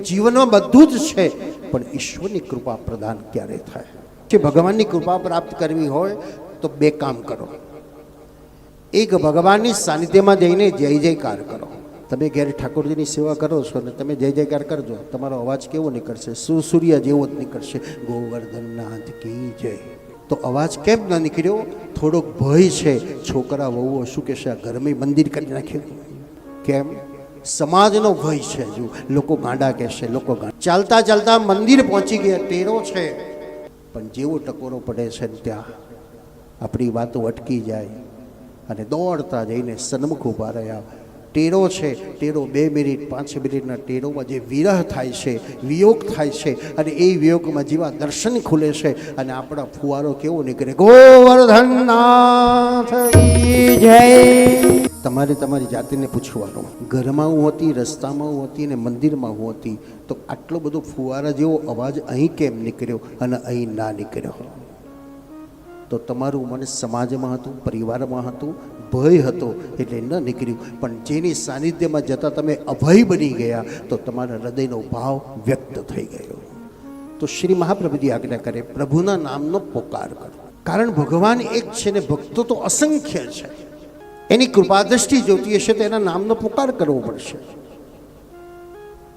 જીવનમાં બધું જ છે, પણ ઈશ્વરની કૃપા પ્રદાન ક્યારે થાય? જે ભગવાનની કૃપા પ્રાપ્ત કરવી હોય તો બે કામ કરો. એક, ભગવાનની સાનિધ્યમાં જઈને જય જયકાર કરો. તમે ઘેર ઠાકોરજીની સેવા કરો છો ને તમે જય જયકાર કરજો, તમારો અવાજ કેવો નીકળશે? સૂર્ય જેવો જ નીકળશે, ગોવર્ધનનાથ કી જય. તો અવાજ કેમ ન નીકળ્યો? થોડોક ભય છે. છોકરા વહુઓ શું કહેશે, આ ઘરમાં મંદિર કરી નાખ્યું. કેમ? સમાજનો ભય છે. જો લોકો ગાંડા કહેશે, લોકો ચાલતા ચાલતા મંદિર પહોંચી ગયા, ટેરો છે, પણ જેવો ટકોરો પડે છે ને ત્યાં આપણી વાતો અટકી જાય અને દોડતા જઈને સન્મુખ ઊભા રહ્યા. ટેરો છે, ટેરો 2 મિનિટ 5 મિનિટના ટેરોમાં જે વિરહ થાય છે, વિયોગ થાય છે, અને એ વિયોગમાં જેવા દર્શન ખુલે છે અને આપણા ફુવારો કેવો નીકળે, ગોવર્ધનનાથ કી જય. તમારે તમારી જાતિને પૂછવાનું, ઘરમાં હું હતી, રસ્તામાં હું હતી અને મંદિરમાં હું હતી, તો આટલો બધો ફુવારા જેવો અવાજ અહીં કેમ નીકળ્યો અને અહીં ના નીકળ્યો? તો તમારું મન સમાજમાં હતું, પરિવારમાં હતું, ભય હતો એટલે ન નીકળ્યું. પણ જેની સાનિધ્યમાં જતાં તમે અભય બની ગયા તો તમારા હૃદયનો ભાવ વ્યક્ત થઈ ગયો. તો શ્રી મહાપ્રભુજી આજ્ઞા કરે, પ્રભુના નામનો પોકાર કરો. કારણ ભગવાન એક છે ને ભક્તો તો અસંખ્ય છે. એની કૃપા દ્રષ્ટિ જોતી હશે તો એના નામનો પોકાર કરવો પડશે.